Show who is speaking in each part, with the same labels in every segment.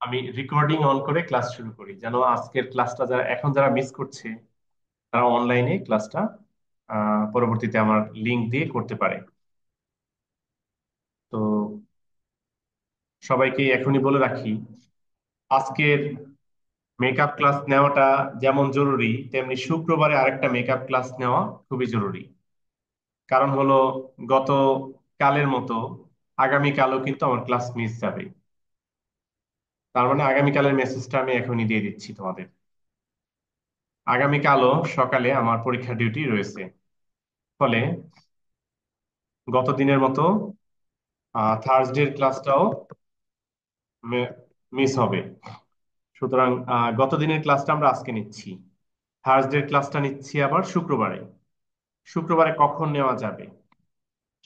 Speaker 1: আমি recording on করে class শুরু করি, যেন আজকের ক্লাসটা যারা মিস করছে তারা অনলাইনে ক্লাসটা পরবর্তীতে আমার লিংক দিয়ে করতে পারে। তো সবাইকে এখনই বলে রাখি, আজকের মেকআপ ক্লাস নেওয়াটা যেমন জরুরি, তেমনি শুক্রবারে আরেকটা মেকআপ ক্লাস নেওয়া খুবই জরুরি। কারণ হলো, গত কালের মতো আগামীকালও কিন্তু আমার ক্লাস মিস যাবে। তার মানে আগামীকালের মেসেজটা আমি এখনই দিয়ে দিচ্ছি তোমাদের। আগামীকালও সকালে আমার পরীক্ষা ডিউটি রয়েছে। ফলে গত দিনের মতো থার্সডের ক্লাসটাও মিস হবে। সুতরাং গত দিনের ক্লাসটা আমরা আজকে নিচ্ছি, থার্সডের ক্লাসটা নিচ্ছি আবার শুক্রবারে। শুক্রবারে কখন নেওয়া যাবে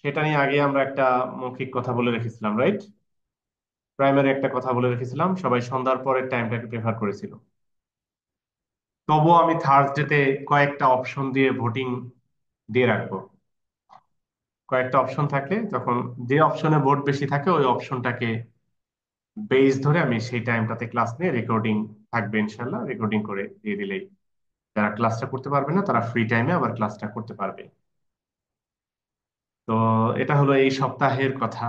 Speaker 1: সেটা নিয়ে আগে আমরা একটা মৌখিক কথা বলে রেখেছিলাম, রাইট? প্রাইমারি একটা কথা বলে রেখেছিলাম, সবাই সন্ধ্যার পরের টাইমটাকে প্রেফার করেছিল। তবুও আমি থার্সডেতে কয়েকটা অপশন দিয়ে ভোটিং দিয়ে রাখবো। কয়েকটা অপশন থাকলে তখন যে অপশনে ভোট বেশি থাকে ওই অপশনটাকে বেস ধরে আমি সেই টাইমটাতে ক্লাস নিয়ে রেকর্ডিং থাকবে, ইনশাল্লাহ রেকর্ডিং করে দিয়ে দিলেই যারা ক্লাসটা করতে পারবে না তারা ফ্রি টাইমে আবার ক্লাসটা করতে পারবে। তো এটা হলো এই সপ্তাহের কথা।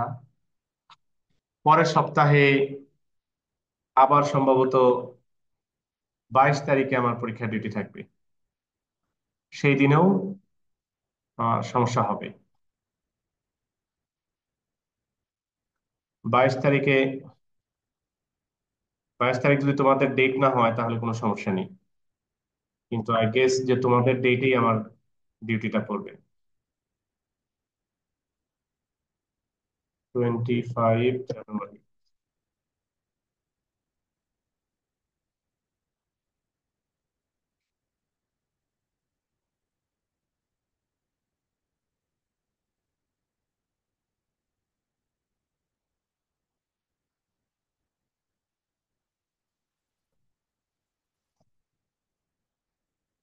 Speaker 1: পরের সপ্তাহে আবার সম্ভবত 22 তারিখে আমার পরীক্ষা ডিউটি থাকবে। সেই দিনেও সমস্যা হবে। 22 তারিখে, 22 তারিখ যদি তোমাদের ডেট না হয় তাহলে কোনো সমস্যা নেই, কিন্তু আই গেস যে তোমাদের ডেটেই আমার ডিউটিটা পড়বে। 25 জানুয়ারি।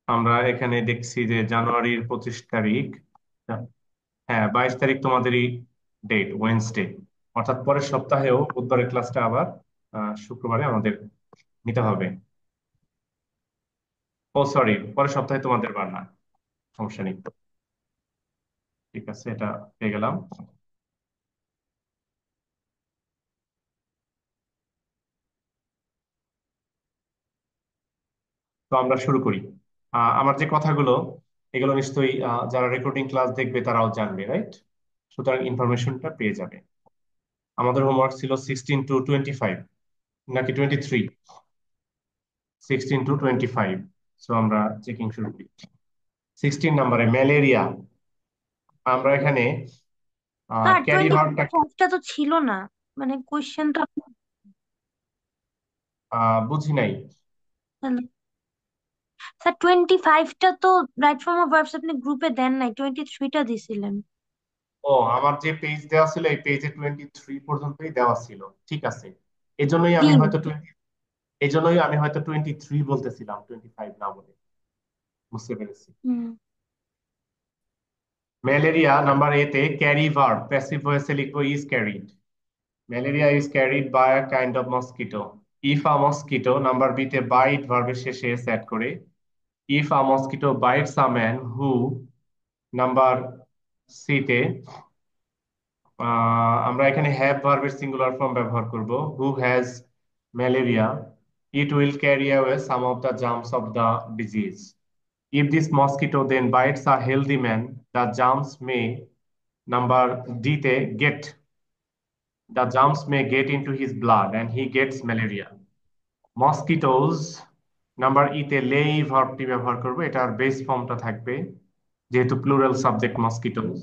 Speaker 1: আমরা এখানে দেখছি যে জানুয়ারির 25 তারিখ। হ্যাঁ, 22 তারিখ তোমাদেরই ডেট, ওয়েনসডে। অর্থাৎ পরের সপ্তাহেও বুধবারের ক্লাসটা আবার শুক্রবারে আমাদের নিতে হবে। ও সরি, পরের সপ্তাহে তোমাদের বার না, সমস্যা নেই। ঠিক আছে, এটা পেয়ে গেলাম। তো আমরা শুরু করি। আমার যে কথাগুলো, এগুলো নিশ্চয়ই যারা রেকর্ডিং ক্লাস দেখবে তারাও জানবে, রাইট? সুতরাং ইনফরমেশনটা পেয়ে যাবে। আমাদের হোমওয়ার্ক ছিল 16 to 25, নাকি 23? 16 to 25। সো আমরা চেকিং শুরু করি। 16 নম্বরে ম্যালেরিয়া। আমরা এখানে
Speaker 2: স্যার
Speaker 1: ক্যারি
Speaker 2: টোয়েন্টি
Speaker 1: ভার্বটা
Speaker 2: ফাইভটা তো ছিল না, মানে কোয়েশ্চেনটা।
Speaker 1: বুঝি নাই।
Speaker 2: স্যার 25টা তো রাইট ফর্ম অফ ভার্বস আপনি গ্রুপে দেন নাই, 23টা দিছিলেন।
Speaker 1: ও, আমার যে পেজ দেওয়া ছিল এই পেজে 23 পর্যন্তই দেওয়া ছিল। ঠিক আছে, এজন্যই আমি
Speaker 2: তিন।
Speaker 1: হয়তো 20, এজন্যই আমি হয়তো 23 বলতেছিলাম, 25 না বলে। বুঝতে পেরেছি।
Speaker 2: হুম।
Speaker 1: ম্যালেরিয়া নাম্বার এ তে ক্যারি ভার্ব প্যাসিভ ভয়েসে লিখবো is carried. Malaria is carried by a kind of mosquito. If a mosquito, number B তে বাইট ভার্বের শেষে এস অ্যাড করে। If a mosquito bites a man who, number C তে আমরা এখানে হ্যাভ ভার্বের সিঙ্গুলার ফর্ম ব্যবহার করব। Who has malaria, it will carry away some of the germs of the disease. If this mosquito then bites a healthy man, the germs may, number D তে get, the germs may get into his blood and he gets malaria. Mosquitoes, number E তে লেই ভার্বটি ব্যবহার করব, এটার base ফর্মটা থাকবে যেহেতু plural subject mosquitoes.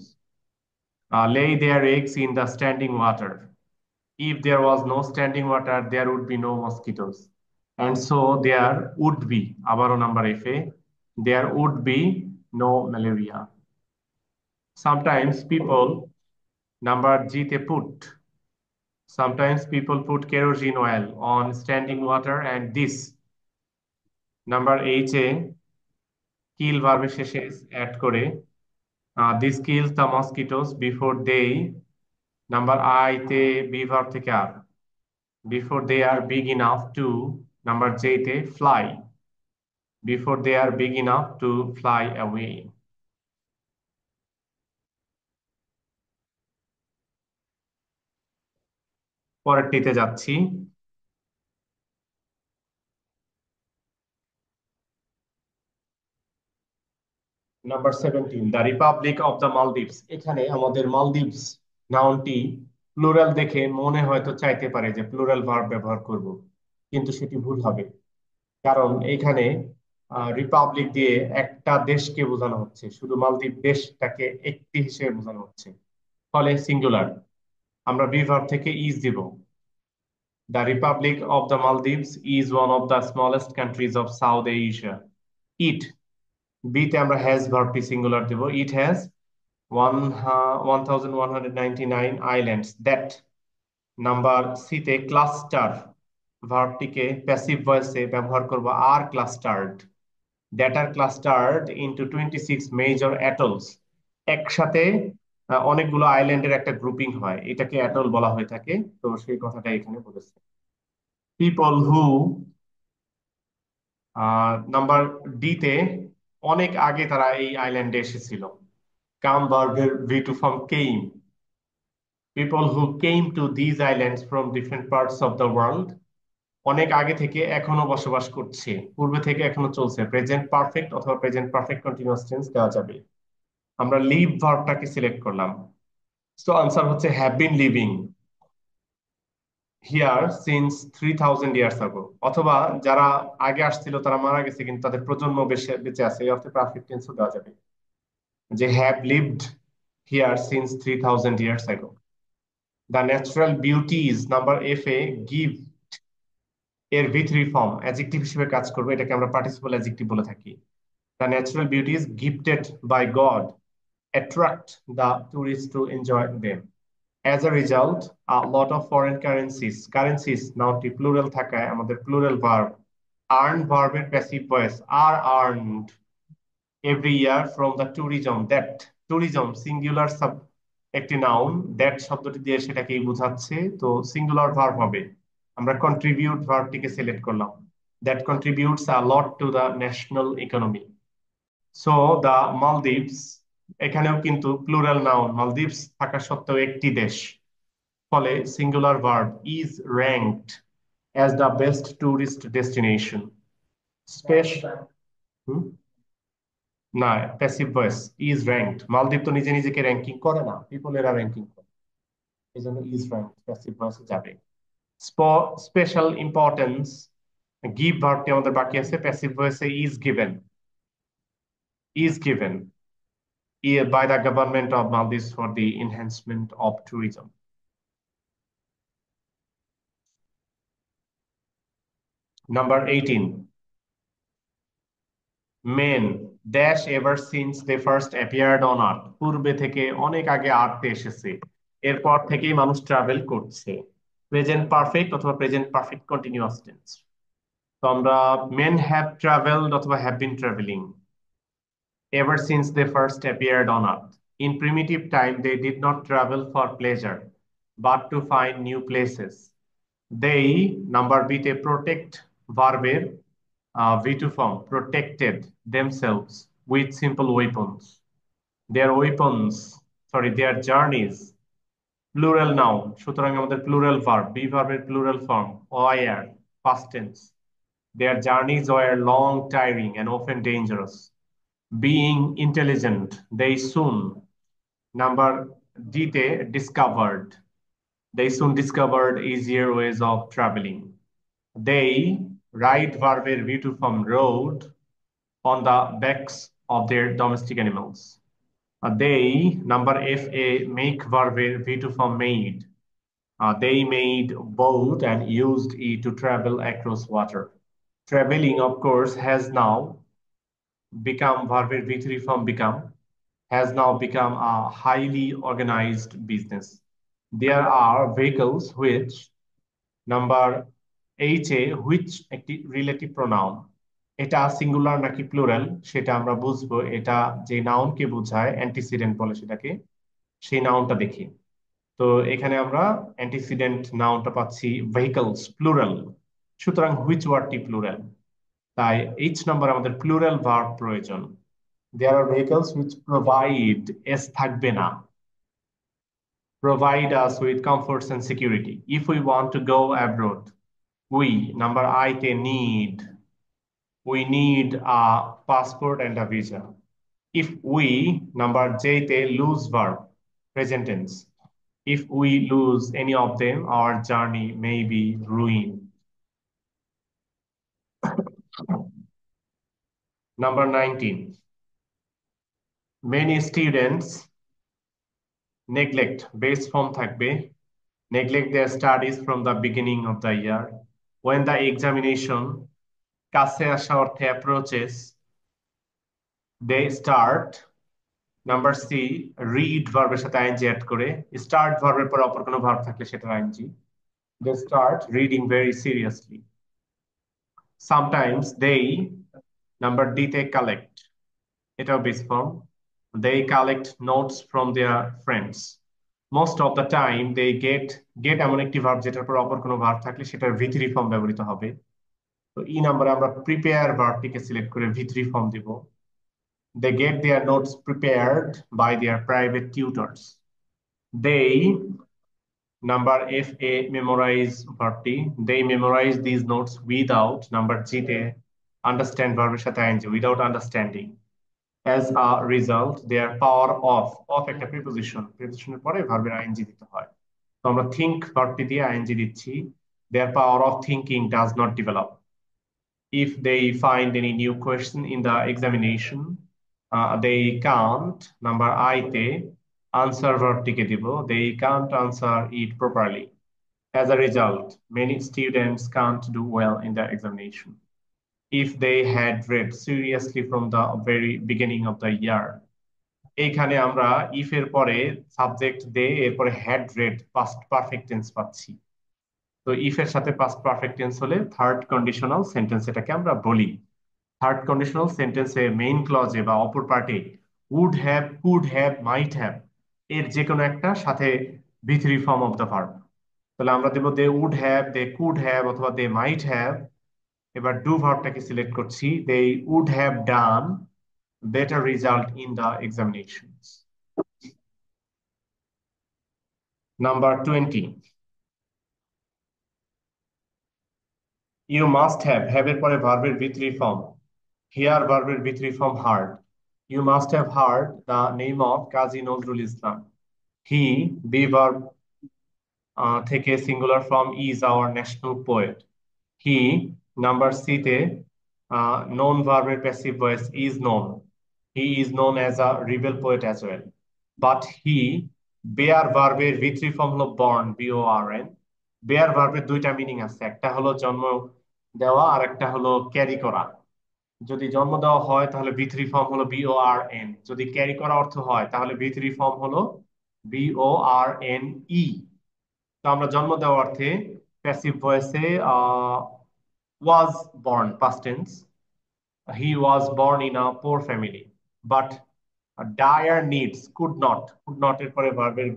Speaker 1: lay their eggs in the standing water. If there was no standing water, there would be no mosquitoes. And so there would be, আবারও number F A, there would be no malaria. Sometimes people, number G te put, sometimes people put kerosene oil on standing water and this, number H A kill ভার্বের শেষে add করে, this kills the mosquitoes before they, number I তে B verb থেকে আর, Before they are big enough to, number J তে fly. Before they are big enough to fly away. পরেরটিতে যাচ্ছি। Number 17, the republic of the Maldives. এখানে আমাদের Maldives নাউনটি plural দেখে মনে হয়তো চাইতে পারে যে প্লুরাল ভার্ব ব্যবহার করব, কিন্তু সেটি ভুল হবে। কারণ এখানে রিপাবলিক দিয়ে একটা দেশকে বোঝানো হচ্ছে, শুধু মালদ্বীপ দেশটাকে একটি হিসেবে বোঝানো হচ্ছে, ফলে সিঙ্গুলার। আমরা বি ভার্ব থেকে ইজ দিব। The republic of the Maldives is one of the smallest countries of South Asia. It, বিতে আমরা হ্যাজ ভার্বটি সিঙ্গুলার দেব। It has 1199 islands that. Number সিতে ক্লাস্টার ভার্বটিকে প্যাসিভ ভয়েসে ব্যবহার করব are clustered, that are clustered into 26 major atolls. একসাথে অনেকগুলো আইল্যান্ডের একটা গ্রুপিং হয়, এটাকে অ্যাটল বলা হয়ে থাকে। তো সেই কথাটা এখানে বলেছে। পিপল হু, নাম্বার ডি তে অনেক আগে তারা এই আইল্যান্ডে এসেছিল। কাম ভার্বের V two form came. People who came to these islands from different parts of the world. অনেক আগে থেকে এখনো বসবাস করছে, পূর্বে থেকে এখনো চলছে। প্রেজেন্ট পারফেক্ট অথবা প্রেজেন্ট পারফেক্ট কন্টিনিউয়াস টেন্স দেওয়া যাবে। আমরা লিভ ভার্বটাকে সিলেক্ট করলাম। সো আনসার হচ্ছে have been living here since 3000 years আগো। অথবা যারা আগে আসছিল তারা মারা গেছে কিন্তু তাদের প্রজন্ম বেঁচে বেঁচে আছে, এই অর্থে পারফেক্ট টেন্সও দেওয়া যাবে, যে have lived here since 3000 years আগো। The natural beauties, number F A give এর ভি3 ফর্ম অ্যাডজেক্টিভ হিসেবে কাজ করবে, এটাকে আমরা পার্টিসিপল অ্যাডজেক্টিভ বলে থাকি। The natural beauties gifted by God attract the tourists to enjoy them. As a result, a lot of foreign currencies নাউনটি plural থাকায় আমাদের প্লুরাল ভার্ব earn ভার্বের passive voice are earned every year from the tourism that। tourism singular সাব একটি noun, that শব্দটি দিয়ে সেটাকেই বোঝাচ্ছে, তো সিঙ্গুলার ভার্ব হবে। আমরা কন্ট্রিবিউট ভার্বটিকে সিলেক্ট করলাম, that contributes a lot to the national economy. So the Maldives, এখানেও কিন্তু প্লুরাল নাউন, মালদ্বীপস থাকা সত্ত্বেও একটি দেশ, ফলে singular verb is ranked as the best tourist destination. Special, না, প্যাসিভ ভয়েস ইজ র্যাঙ্কড। মালদ্বীপ তো নিজে নিজেকে র্যাঙ্কিং করে না, পিপল এরা র্যাঙ্কিং করে, এই জন্য ইজ র্যাঙ্কড প্যাসিভ ভয়েসে যাবে। স্পেশাল ইম্পর্টেন্স গিভ ভার্বটি আমাদের বাকি আছে, প্যাসিভ ভয়েসে is given. Is given by the government of Maldives for the enhancement of tourism. Number 18. Men dash ever since they first appeared on earth। পূর্বে থেকে অনেক আগে আর্থে এসেছে, এরপর থেকেই মানুষ ট্রাভেল করছে। প্রেজেন্ট পারফেক্ট অথবা প্রেজেন্ট পারফেক্ট কন্টিনিউয়াস টেন্স। তো আমরা men have traveled অথবা have been traveling ever since they first appeared on earth. In primitive time they did not travel for pleasure but to find new places. They, number B তে protect ভার্বের V2 form protected themselves with simple weapons. Their weapons, sorry, their journeys, plural noun, সুতরাং আমাদের plural verb, B ভার্বের plural form, were, past tense. Their journeys were long, tiring, and often dangerous. Being intelligent, they soon, number D তে discovered. They soon discovered easier ways of traveling. They, ride verb V2 form rode on the backs of their domestic animals. They, number F a make verb V2 form made. They made boat and used it to travel across water. Traveling, of course, has now become verb V3 form become, has now become a highly organized business. There are vehicles which, number H A which একটি relative pronoun, এটা singular নাকি plural সেটা আমরা বুঝবো, এটা যে নাউনকে বোঝায় antecedent বলে সেটাকে, সেই নাউনটা দেখি। তো এখানে আমরা অ্যান্টিসিডেন্ট নাউনটা পাচ্ছি ভেহিকলস প্লুরাল, সুতরাং হুইচ ওয়ার্ডটি প্লুরাল, তাই এইচ নাম্বার আমাদের প্লুরাল ভার্ব প্রয়োজন। দেয়ার আর ভেহিকলস হুইচ প্রোভাইড, এস থাকবে না, provide us with comforts and security. If we want to go abroad, we, number I তে need, we need a passport and a visa. If we, number J তে lose verb, present tense. If we lose any of them, our journey may be ruined. Number 19. Many students neglect, base form থাকবে, neglect their studies from the beginning of the year. When the examination কাছে আসা অর্থে approaches, they start. Number C, read ভার্বের সাথে ING add করে, start ভার্বের পরে অপর কোনো ভার্ব থাকলে সেটা ING. They start reading very seriously. Sometimes they, number D তে collect, এটাও base form, they collect notes from their friends. Most of the time they get এমন একটি ভার্ব যেটার পর অপর কোনো ভার্ব থাকলে সেটার ভি3 ফর্ম ব্যবহৃত হবে। তো ই নাম্বারে আমরা প্রিপেয়ার ভার্বটিকে সিলেক্ট করে ভি3 ফর্ম দিব। They get their notes prepared by their private tutors. They, number F A, memorize ভার্বটি, they memorize these notes without, number G তে understand ভার্বের সাথে ing, without understanding. As a result, their power of একটা প্রিপোজিশনের পরে ভার্বের ing দিতে হয়। তো আমরা think ভার্বটি দিয়ে ing দিচ্ছি। Their power of thinking does not develop. If they find any new question in the examination, they can't, number I তে answer ভার্বটিকে দিব, they can't answer it properly. As a result, many students can't do well in the examination. If they had read seriously from the very beginning of the year. এইখানে আমরা if এর পরে subject they, এরপরে had read past perfect tense পাচ্ছি। তো if এর সাথে past perfect tense হলে থার্ড কন্ডিশনাল সেন্টেন্স এটাকে আমরা বলি। থার্ড কন্ডিশনাল সেন্টেন্সে মেইন ক্লজে বা অপর পার্টে would have, could have, might have এর যে কোনো একটা সাথে ভি3 ফর্ম অফ দ্য ভার্ব। তাহলে আমরা দেব they would have, they could have অথবা দে মাইট হ্যাভ। এবার ডু ভার্বটাকে সিলেক্ট করছি, they would have done better result in the examinations. Number 20. You must have এর পরে ভার্বের ভি3 ফর্ম, হিয়ার ভার্বের ভি3 form heard. You must have heard the name of Kazi Nazrul Islam. He, be verb থেকে singular form, is our national poet. He, number C তে known ভার্বের passive voice is known. He is known as a rebel poet as well. But he, bear ভার্বের ভি3 form হলো born, born. bear ভার্বের দুইটা meaning আছে, একটা হলো জন্ম দেওয়া আর একটা হলো ক্যারি করা। যদি জন্ম দেওয়া হয় তাহলে ভি3 ফর্ম হলো born, যদি ক্যারি করা অর্থ হয় তাহলে ভি3 ফর্ম হলো borne। তো আমরা জন্ম দেওয়া অর্থে প্যাসিভ ভয়েসে was born past tense, he was born in a poor family. But dire needs, could not এর পরে ভার্বের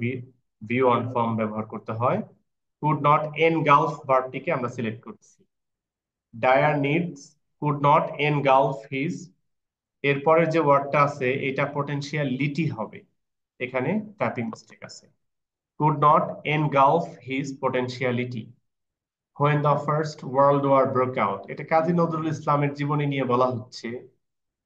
Speaker 1: ভি1 ফর্ম ব্যবহার করতে হয়। could not engulf ভার্বটিকে আমরা সিলেক্ট করছি। dire needs could not engulf his, এরপরের যে ওয়ার্ডটা আছে এটা পোটেনশিয়ালিটি হবে, এখানে টাইপিং মিস্টেক আছে। could not engulf his potentiality when the first world war broke out। এটা কাজী নজরুল ইসলামের জীবনী নিয়ে বলা হচ্ছে।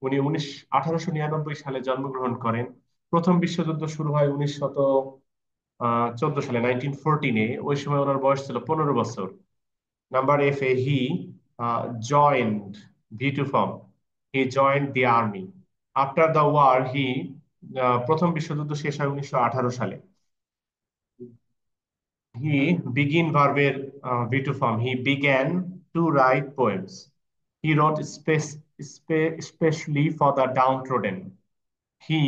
Speaker 1: উনি 1899 সালে জন্মগ্রহণ করেন। প্রথম বিশ্বযুদ্ধ শুরু হয় 1914 সালে, 1914-এ। ওই সময় ওনার বয়স ছিল 15 বছর। Number F A, he joined, V two form, he joined the army. After the war he, প্রথম বিশ্বযুদ্ধ শেষ হয় 1918 সালে। হি, বিগিন ভার্বের V two form, he began to write poems. He wrote especially for the downtrodden. He,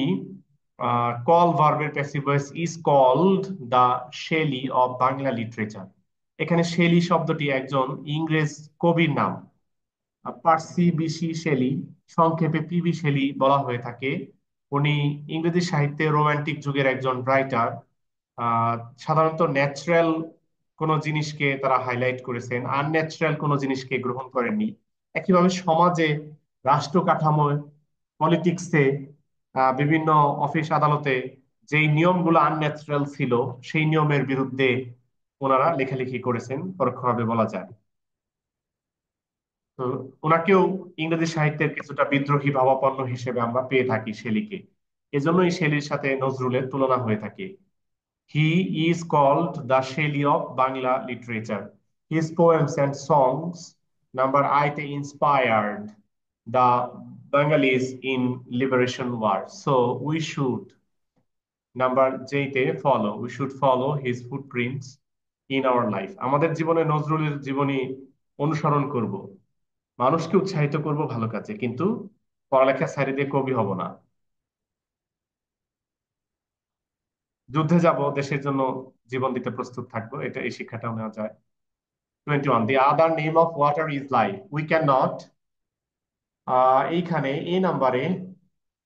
Speaker 1: call ভার্বের passive voice, is called the Shelley of Bangla literature. এখানে Shelley শব্দটি একজন ইংরেজ কবির নাম, পার্সি বিশি শেলি, সংক্ষেপে পিবি শেলি বলা হয়ে থাকে। উনি ইংরেজি সাহিত্যে রোমান্টিক যুগের একজন রাইটার। আহ সাধারণত ন্যাচারাল কোনো জিনিসকে তারা হাইলাইট করেছেন, আনন্যাচারাল কোনো জিনিসকে গ্রহণ করেননি। একইভাবে সমাজে, রাষ্ট্র কাঠামোয়, পলিটিক্সে, বিভিন্ন অফিস আদালতে যেই নিয়মগুলো আনন্যাচারাল ছিল, সেই নিয়মের বিরুদ্ধে ওনারা লেখালেখি করেছেন পরোক্ষভাবে বলা যায়। তো ওনাকেও ইংরেজি সাহিত্যের কিছুটা বিদ্রোহী ভাবাপন্ন হিসেবে আমরা পেয়ে থাকি শেলীকে। এজন্যই শেলীর সাথে নজরুলের তুলনা হয়ে থাকে। He is called the Shelley of Bangla literature. His poems and songs number 8 inspired the Bengalis in liberation war. So we should number 8 follow. We should follow his footprints in our life. আমাদের জীবনে নজরুলের জীবনী অনুসরণ করব, মানুষকে উৎসাহিত করব ভালো কাজে, কিন্তু পড়ালেখা ছাড়ি দিয়ে কবি হব না। যুদ্ধে যাব, দেশের জন্য জীবন দিতে প্রস্তুত থাকবো, এটা এই শিক্ষাটাও নেওয়া যায়। 21, the other name of water is life. We cannot, এইখানে এই নাম্বারে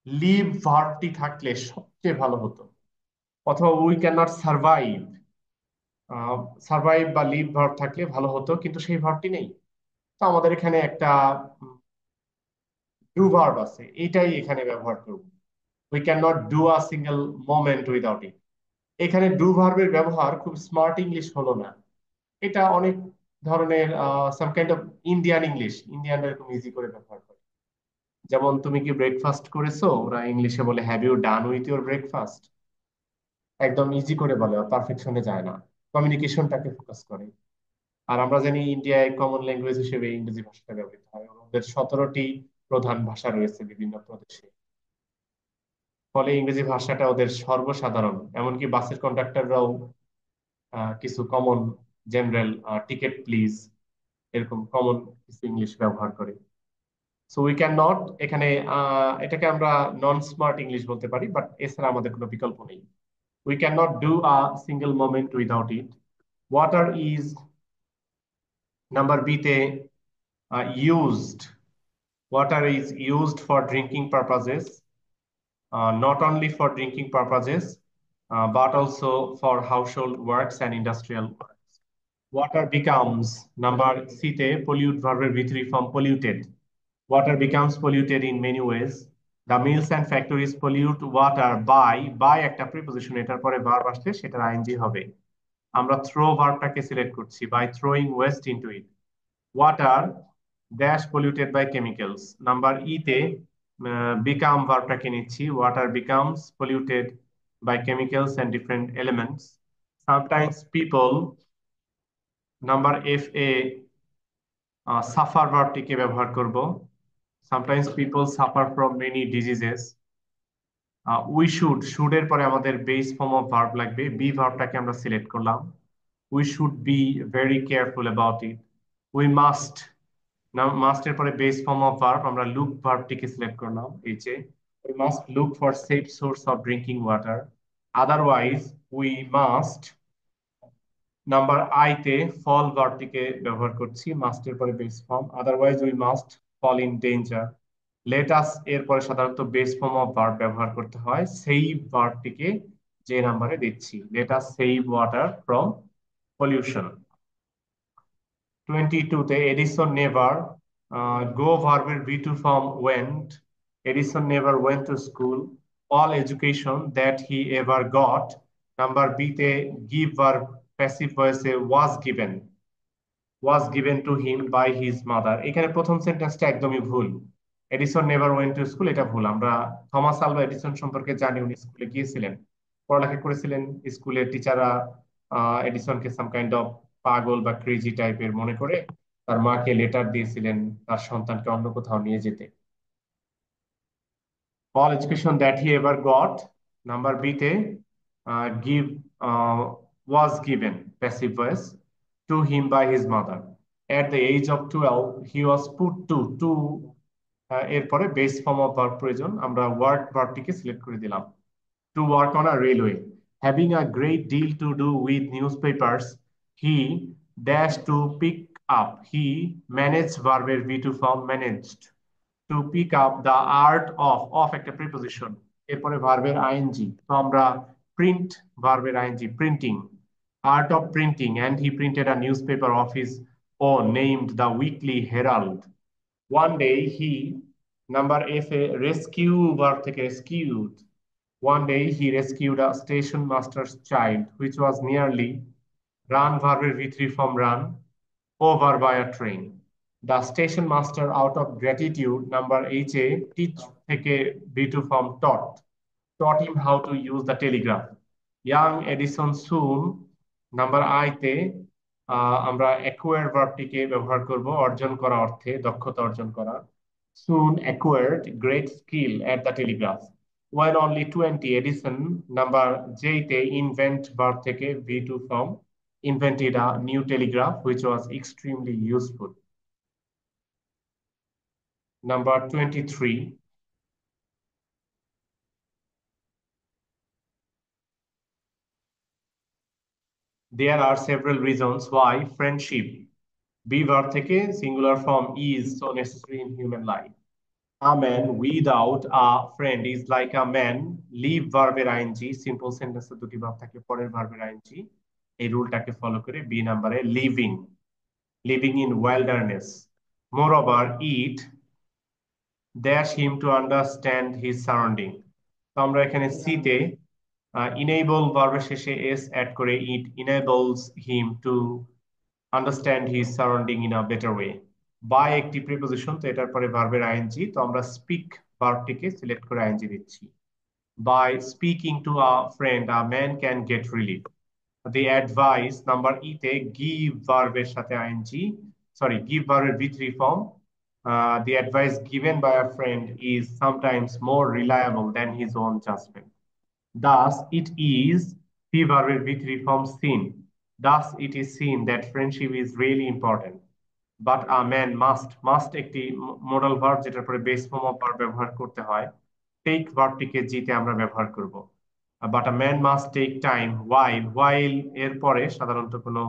Speaker 1: লিভ ভার্বটি থাকলে সবচেয়ে ভালো হতো, অথবা we can not survive, survive বা লিভ ভার্ব থাকলে ভালো হতো, কিন্তু সেই ভার্বটি নেই। তো আমাদের এখানে একটা ডু ভার্ব আছে, এটাই এখানে ব্যবহার করব। We can not do a single moment without ইট। এখানে ডু ভার্বের ব্যবহার খুব স্মার্ট ইংলিশ হলো না, এটা অনেক ধরনের some kind of Indian English, ইন্ডিয়ানরা এরকম ইজি করে ব্যবহার করে। যেমন তুমি কি ব্রেকফাস্ট করেছো, ওরা ইংলিশে বলে have you done with your breakfast. একদম ইজি করে বলে, পারফেকশনে যায় না, কমিউনিকেশনটাকে ফোকাস করে। আর আমরা জানি ইন্ডিয়ায় কমন ল্যাঙ্গুয়েজ হিসেবে ইংরেজি ভাষাটা ব্যবহৃত হয়, ওদের 17টি প্রধান ভাষা রয়েছে বিভিন্ন প্রদেশে। ফলে ইংরেজি ভাষাটা ওদের সর্বসাধারণ, এমনকি বাসের কন্ডাক্টররাও কিছু কমন জেনারেল টিকেট প্লিজ এরকম কমন কিছু ইংলিশ ব্যবহার করে। সো উই ক্যান নট, এখানে এটাকে আমরা নন স্মার্ট ইংলিশ বলতে পারি, বাট এছাড়া আমাদের কোনো বিকল্প নেই। We can not do a single moment without it. Water is number B তে used, water is used for drinking purposes, not only for drinking purposes, but also for household works and industrial works. Water becomes, number C te, pollute verb V3 form polluted. Water becomes polluted in many ways. The mills and factories pollute water by একটা preposition, এটার পরে verb আসলে সেটার ing হবে। আমরা throw ভার্বটাকে select করছি, by throwing waste into it. Water dash polluted by chemicals. Number E তে become ভার্বটাকে নিচ্ছি, water becomes polluted by chemicals and different elements. Sometimes people, number F A suffer ভার্বটিকে ব্যবহার করব। Sometimes people suffer from many diseases. We should এর পরে আমাদের base form of verb লাগবে, be ভার্বটাকে আমরা সিলেক্ট করলাম। We should be very careful about it. We must, must এর পরে বেস ফর্ম অফ ভার্ব, আমরা লুক ভার্বটিকে সিলেক্ট করলাম, এই যে we must look for safe source of drinking water, otherwise we must. Number I তে ফল ভার্বটিকে ব্যবহার করছি, মাস্ট এর পরে base form, otherwise we must fall in danger. Let us এর পরে সাধারণত বেস ফর্ম অফ ভার্ব ব্যবহার করতে হয়, সেই ভার্বটিকে যে নাম্বারে দিচ্ছি, let's save water from pollution. 22 তে এডিসন নেভার, গো ভার্বের V two form went, Edison never went to school. All education that he ever got, number B তে গিভ ভার্ব প্যাসিভ ভয়েসে was given to him by his mother। এখানে প্রথম সেন্টেন্সটা একদমই ভুল, Edison never went to school, এটা ভুল। আমরা থমাস আলভা এডিসন সম্পর্কে জানি, উনি স্কুলে গিয়েছিলেন, পড়ালেখা করেছিলেন। স্কুলের টিচাররা এডিসনকে সাম কাইন্ড অফ পাগল বা ক্রেজি টাইপের মনে করে তার মাকে লেটার দিয়েছিলেন তার সন্তানকে অন্য কোথাও নিয়ে যেতে। all education that he ever got, number B তে give was given passive voice to him by his mother at the age of 12 he was put to এরপরে বেস ফর্ম অফ ভার্ব প্রয়োজন, আমরা ওয়ার্ক ভার্বটিকে সিলেক্ট করে দিলাম। to work on a railway, having a great deal to do with newspapers, he dash to pick up, he managed verb v2 form managed, to pick up the art of একটা preposition, এরপরে ভার্বের ING. তো আমরা print ভার্বের ING printing, art of printing, and he printed a newspaper of his own named the Weekly Herald. One day he, number F A rescue verb থেকে rescued. One day he rescued a station master's child which was nearly run verb V3 from run over by a train. The station master out of gratitude, number H A teach থেকে B2 from taught him how to use the telegraph. Young Edison soon, number I তে আমরা acquire ভার্বটিকে ব্যবহার করব অর্জন করা অর্থে, দক্ষতা অর্জন করা। soon acquired great skill at the telegraph. When only 20, Edison, number J তে invent verb থেকে V2 from invented a new telegraph which was extremely useful. Number 23. There are several reasons why friendship, be verb থেকে singular form, is so necessary in human life. A man without a friend is like a man, live ভার্বের ING, simple সেন্টেন্সে দুটি verb থাকে, পরের ভার্বের ING, এই রুলটাকে follow করে B নাম্বারে living in wilderness. Moreover it dash him to understand his surrounding. তো আমরা এখানে সি তে enable ভার্বের শেষে s অ্যাড করে it enables him to understand his surrounding in a better way. By একটি প্রিপোজিশন, তো এটার পরে ভার্বের আইএনজি, তো আমরা স্পিক ভার্বটিকে সিলেক্ট করে আইএনজি দিচ্ছি। By speaking to a friend, a man can get relief. The advice, number E তে give ভার্বের সাথে আইএনজি, সরি give ভার্বের V3 form. The advice given by a friend is sometimes more reliable than his own judgment. Thus, it is P verb V3 form seen. Thus, it is seen that friendship is really important. But a man must একটি modal verb যেটার পরে base form of verb ব্যবহার করতে হয়। Take ভার্বটিকে জিতে আমরা ব্যবহার করব। But a man must take time while এর পরে সাধারণত কোনো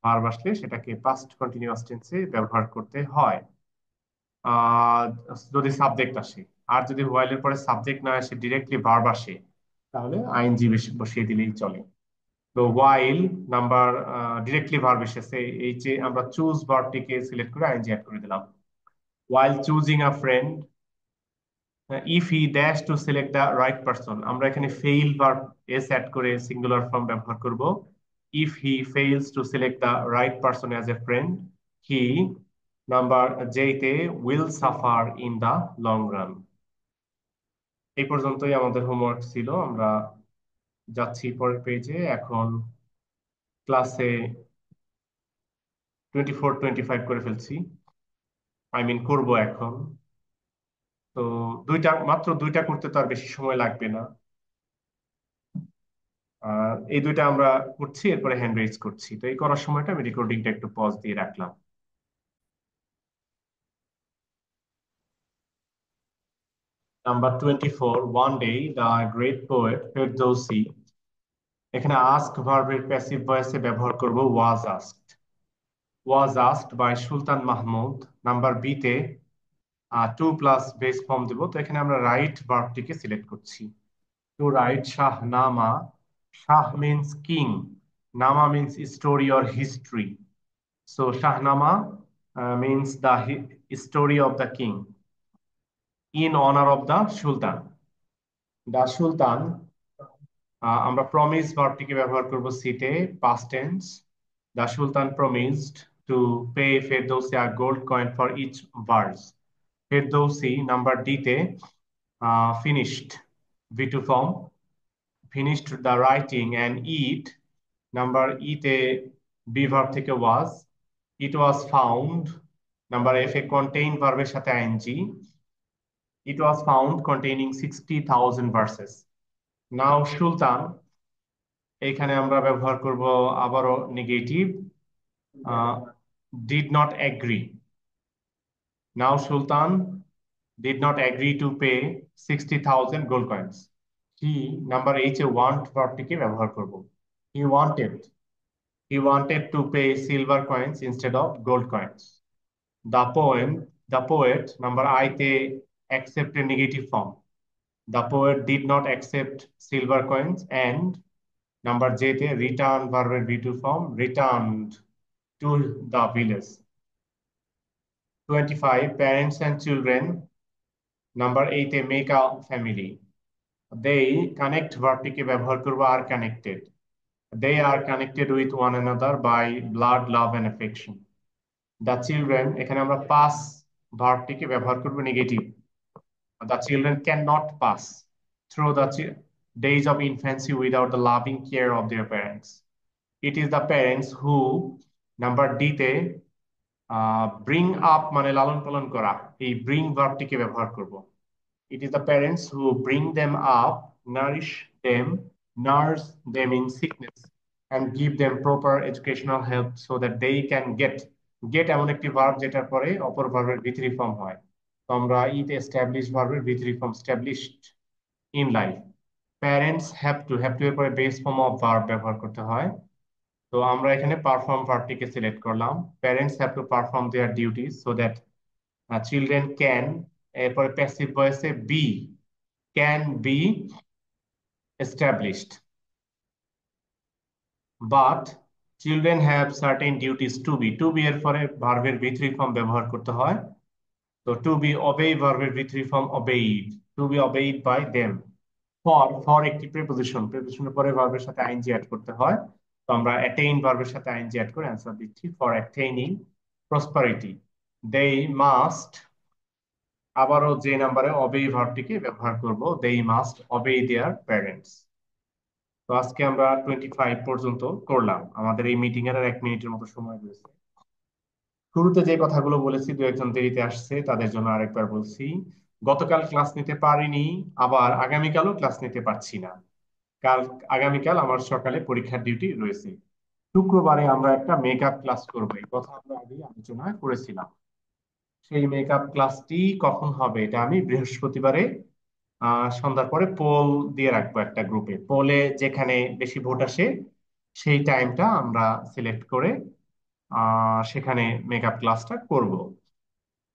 Speaker 1: ভার্ব আসলে সেটাকে past continuous tense এ ব্যবহার করতে হয় যদি সাবজেক্ট আসে। আর যদি while এর পরে সাবজেক্ট না আসে, ডিরেক্টলি ভার্ব আসে, তাহলে আইএনজি বসিয়ে দিলেই চলে। তো while নাম্বার ডিরেক্টলি ভার্ব এসেছে, এই যে আমরা চুজ ভার্বটিকে সিলেক্ট করে আইএনজি অ্যাড করে দিলাম। while choosing a friend, if he dash to select the right person, আমরা এখানে fail ভার্ব এস অ্যাড করে সিঙ্গুলার ফর্ম ব্যবহার করব। if he fails to select the right person as a friend, he, number J তে will suffer in the long run. এই পর্যন্তই আমাদের homework ছিল। আমরা যাচ্ছি পরের পেজে। এখন ক্লাসে 24-25 করে ফেলছি, করব এখন। তো মাত্র দুইটা করতে তো আর বেশি সময় লাগবে না। এই দুইটা আমরা করছি, এরপরে হ্যান্ড রেজ করছি। তো এই করার সময়টা আমি রেকর্ডিংটা একটু পজ দিয়ে রাখলাম। Number 24, one day the great poet Ferdowsi, এখানে ask ভার্বের প্যাসিভ ভয়েসে ব্যবহার করব was asked by Sultan Mahmud. Number B তে 2 প্লাস বেস ফর্ম দেব। তো এখানে আমরা রাইট ভার্বটিকে সিলেক্ট করছি। To write Shahnama, shah means king, nama means story or history. So Shahnama means the story of the king in honor of the sultan. The sultan, আমরা promise ভার্বটিকে ব্যবহার করব সিতে, past tense. The sultan promised to pay Ferdowsi a gold coin for each verse. Ferdowsi, number D তে finished V2 form, finished the writing and it, number E তে B verb থেকে was, it was found, number F এ contain ভার্বের সাথে ING, it was found containing 60,000 verses. Now sultan, এখানে আমরা ব্যবহার করব আবারও negative, did not agree. Now Sultan did not agree to pay 60,000 gold coins. He, number H A want ভার্বটিকে ব্যবহার করব। He wanted to pay silver coins instead of gold coins. The poet, number I তে accept a negative form. The poet did not accept silver coins and number J তে return ভার্বের V two form, returned to the village. 25 parents and children, number এইটে make a family. They connect ভার্বটিকে ব্যবহার করবো are connected. They are connected with one another by blood love and affection. The children, এখানে আমরা pass ভার্বটিকে ব্যবহার করবো negative. The children cannot pass through the days of infancy without the loving care of their parents. It is the parents who, number D তে bring up মানে লালন পালন করা, এই bring ভার্বটিকে ব্যবহার করব। It is the parents who bring them up, nourish them, nurse them in sickness, and give them proper educational help so that they can get এমন একটি verb যেটার পরে অপর ভার্বের ভিতরি ফর্ম হয়। তো আমরা ইট এস্টাবলিশ ভার্বের ভিতরি form established in life. Parents have two এর পরে বেস ফর্ম অফ ভার্ব ব্যবহার করতে হয়। তো আমরা এখানে পারফর্ম ভার্বটিকে সিলেক্ট করলাম। Parents have to perform their duties so that children can, এরপরে প্যাসিভ ভয়েসে be, can be established, but children have certain duties to be এর পরে ভার্বের ভি3 ফর্ম ব্যবহার করতে হয়। তো টু বি অবেই ভার্বের ভি3 form obeyed, to be obeyed by them. For একটি প্রিপোজিশনের পরে ভার্বের সাথে আইএনজি অ্যাড করতে হয়। তো আমরা অ্যাটেইন ভার্বের সাথে আইএনজি অ্যাড করে অ্যান্সার দিচ্ছি for attaining prosperity. They must, আবারও যে নাম্বারে অবেই ভার্বটিকে ব্যবহার করব, দে মাস্ট অবেই দেয়ার প্যারেন্টস। তো আজকে আমরা 25 পর্যন্ত করলাম। আমাদের এই মিটিং এর আর 1 মিনিটের মতো সময় রয়েছে। শুরুতে যে কথাগুলো বলেছি, দু একজন দেরিতে আসছে তাদের জন্য আরেকবার বলছি। গতকাল ক্লাস নিতে পারিনি, আবার আগামীকালও ক্লাস নিতে পারছি না। কাল আগামীকাল আমার সকালে পরীক্ষার ডিউটি রয়েছে। শুক্রবারে আমরা একটা মেকআপ ক্লাস করবো, এই কথা আমরা আগেই আলোচনা করেছিলাম। সেই মেকআপ ক্লাসটি কখন হবে এটা আমি বৃহস্পতিবারে সন্ধ্যার পরে পোল দিয়ে রাখবো একটা গ্রুপে। পোলে যেখানে বেশি ভোট আসে সেই টাইমটা আমরা সিলেক্ট করে সেখানে মেকআপ ক্লাসটা করব।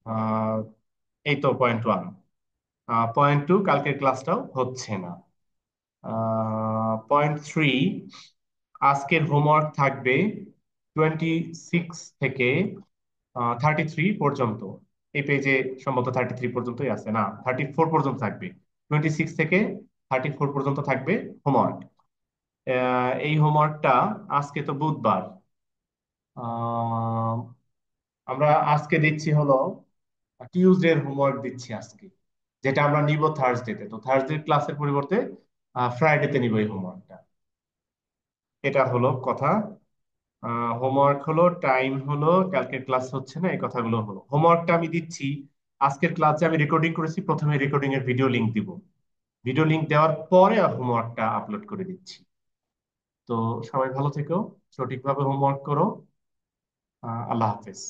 Speaker 1: আহ, এই তো পয়েন্ট 1। পয়েন্ট 2, কালকের ক্লাসটাও হচ্ছে না। পয়েন্ট 3, আজকের হোমওয়ার্ক থাকবে 26 থেকে 33 পর্যন্ত। এই পেজে সম্ভবত 33 পর্যন্তই আছে, না 34 পর্যন্ত থাকবে। 26 থেকে 34 পর্যন্ত থাকবে হোমওয়ার্ক। এই হোমওয়ার্কটা আজকে তো বুধবার, আহ, আমরা আজকে দিচ্ছি হলো টিউসডের হোমওয়ার্ক দিচ্ছি আজকে, যেটা আমরা নিব থার্সডেতে। তো থার্সডে ক্লাসের পরিবর্তে ফ্রাইডেতে নিব এই হোমওয়ার্কটা। এটা হলো কথা। হোমওয়ার্ক হলো, টাইম হলো, কালকের ক্লাস হচ্ছে না, এই কথাগুলো হলো। হোমওয়ার্কটা আমি দিচ্ছি। আজকের ক্লাস যে আমি রেকর্ডিং করেছি, প্রথমে রেকর্ডিং এর ভিডিও লিংক দিব। ভিডিও লিংক দেওয়ার পরে হোমওয়ার্কটা আপলোড করে দিচ্ছি। তো সবাই ভালো থেকো, সঠিকভাবে হোমওয়ার্ক করো। আল্লাহ হাফেজ।